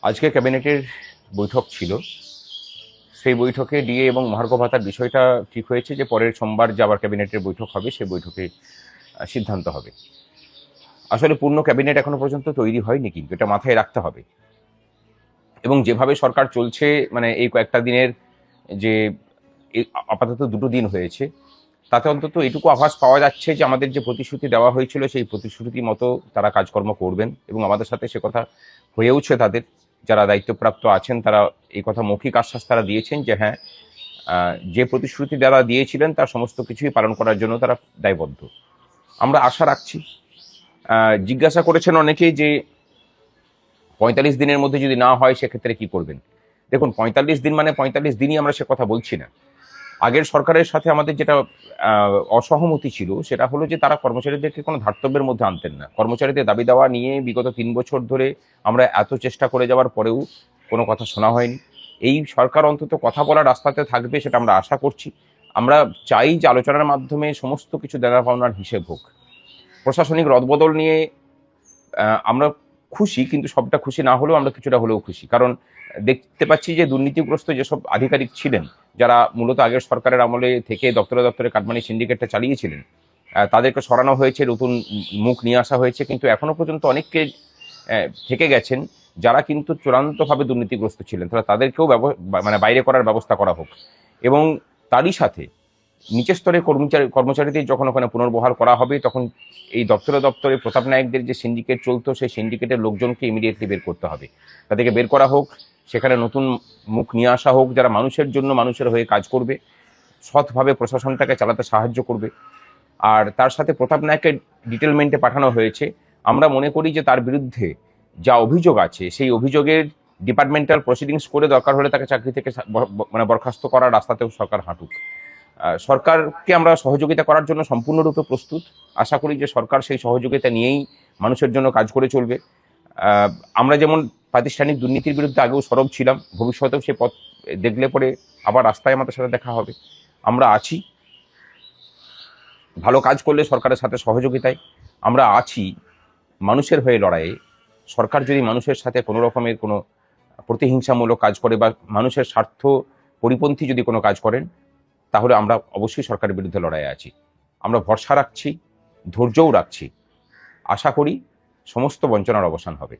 আজকে ক্যাবিনেটের বৈঠক ছিল। সেই বৈঠকে ডিএ এবং মহার্ঘ ভাতার বিষয়টা ঠিক হয়েছে যে পরের সোমবার যে আবার ক্যাবিনেটের বৈঠক হবে সেই বৈঠকে সিদ্ধান্ত হবে। আসলে পূর্ণ ক্যাবিনেট এখনো পর্যন্ত তৈরি হয়নি, কিন্তু এটা মাথায় রাখতে হবে। এবং যেভাবে সরকার চলছে, মানে এই কয়েকটা দিনের যে আপাতত 2টো দিন হয়েছে, তাতে অন্তত এটুকু আভাস পাওয়া যাচ্ছে যে আমাদের যে প্রতিশ্রুতি দেওয়া হয়েছিল সেই প্রতিশ্রুতি মতো তারা কাজকর্ম করবেন, এবং আমাদের সাথে সে কথা হয়েওছে। তাদের যারা দায়িত্বপ্রাপ্ত আছেন তারা এই কথা মৌখিক আশ্বাস তারা দিয়েছেন যে হ্যাঁ, যে প্রতিশ্রুতি যারা দিয়েছিলেন তার সমস্ত কিছুই পালন করার জন্য তারা দায়বদ্ধ। আমরা আশা রাখছি। জিজ্ঞাসা করেছেন অনেকেই যে 45 দিনের মধ্যে যদি না হয় সেক্ষেত্রে কি করবেন। দেখুন, 45 দিন মানে 45 দিনই আমরা সে কথা বলছি না। আগের সরকারের সাথে আমাদের যেটা অসহমতি ছিল সেটা হলো যে তারা কর্মচারীদেরকে কোনো ধার্তব্যের মধ্যে আনতেন না। কর্মচারীদের দাবি দাওয়া নিয়ে বিগত 3 বছর ধরে আমরা এত চেষ্টা করে যাওয়ার পরেও কোনো কথা শোনা হয়নি। এই সরকার অন্তত কথা বলার রাস্তাতে থাকবে, সেটা আমরা আশা করছি। আমরা চাই যে আলোচনার মাধ্যমে সমস্ত কিছু দেনা পাওনার হিসেব হোক। প্রশাসনিক রদবদল নিয়ে আমরা খুশি, কিন্তু সবটা খুশি না হলেও আমরা কিছুটা হলেও খুশি। কারণ দেখতে পাচ্ছি যে দুর্নীতিগ্রস্ত যেসব আধিকারিক ছিলেন, যারা মূলত আগের সরকারের আমলে থেকে দপ্তরে দপ্তরে কাটমানি সিন্ডিকেটটা চালিয়েছিলেন, তাদেরকে সরানো হয়েছে, নতুন মুখ নিয়ে আসা হয়েছে। কিন্তু এখনো পর্যন্ত অনেককে থেকে গেছেন যারা কিন্তু চূড়ান্তভাবে দুর্নীতিগ্রস্ত ছিলেন। তাদেরকেও মানে বাইরে করার ব্যবস্থা করা হোক। এবং তারই সাথে নিচের স্তরের কর্মচারীদের যখন ওখানে পুনর্বহাল করা হবে, তখন এই দপ্তরে দপ্তরে প্রতাপ নায়কদের যে সিন্ডিকেট চলতো, সেই সিন্ডিকেটের লোকজনকে ইমিডিয়েটলি বের করতে হবে। তাদেরকে বের করা হোক, সেখানে নতুন মুখ নিয়ে আসা হোক যারা মানুষের জন্য, মানুষের হয়ে কাজ করবে, সৎভাবে প্রশাসনটাকে চালাতে সাহায্য করবে। আর তার সাথে প্রতাপ নায়কের ডিটেলমেন্টে পাঠানো হয়েছে। আমরা মনে করি যে তার বিরুদ্ধে যা অভিযোগ আছে সেই অভিযোগের ডিপার্টমেন্টাল প্রসিডিংস করে দরকার হলে তাকে চাকরি থেকে মানে বরখাস্ত করার রাস্তাতেও সরকার হাঁটুক। সরকারকে আমরা সহযোগিতা করার জন্য সম্পূর্ণরূপে প্রস্তুত। আশা করি যে সরকার সেই সহযোগিতা নিয়েই মানুষের জন্য কাজ করে চলবে। আমরা যেমন প্রাতিষ্ঠানিক দুর্নীতির বিরুদ্ধে আগেও সরব ছিলাম, ভবিষ্যতেও সে পথ দেখলে পরে আবার রাস্তায় আমাদের সাথে দেখা হবে। আমরা আছি ভালো কাজ করলে সরকারের সাথে সহযোগিতায়, আমরা আছি মানুষের হয়ে লড়াইয়ে। সরকার যদি মানুষের সাথে কোনো রকমের কোনো প্রতিহিংসামূলক কাজ করে বা মানুষের স্বার্থ পরিপন্থী যদি কোনো কাজ করেন, তাহলে আমরা অবশ্যই সরকারের বিরুদ্ধে লড়াইয়ে আছি। আমরা ভরসা রাখছি, ধৈর্যও রাখছি। আশা করি সমস্ত বঞ্চনার অবসান হবে।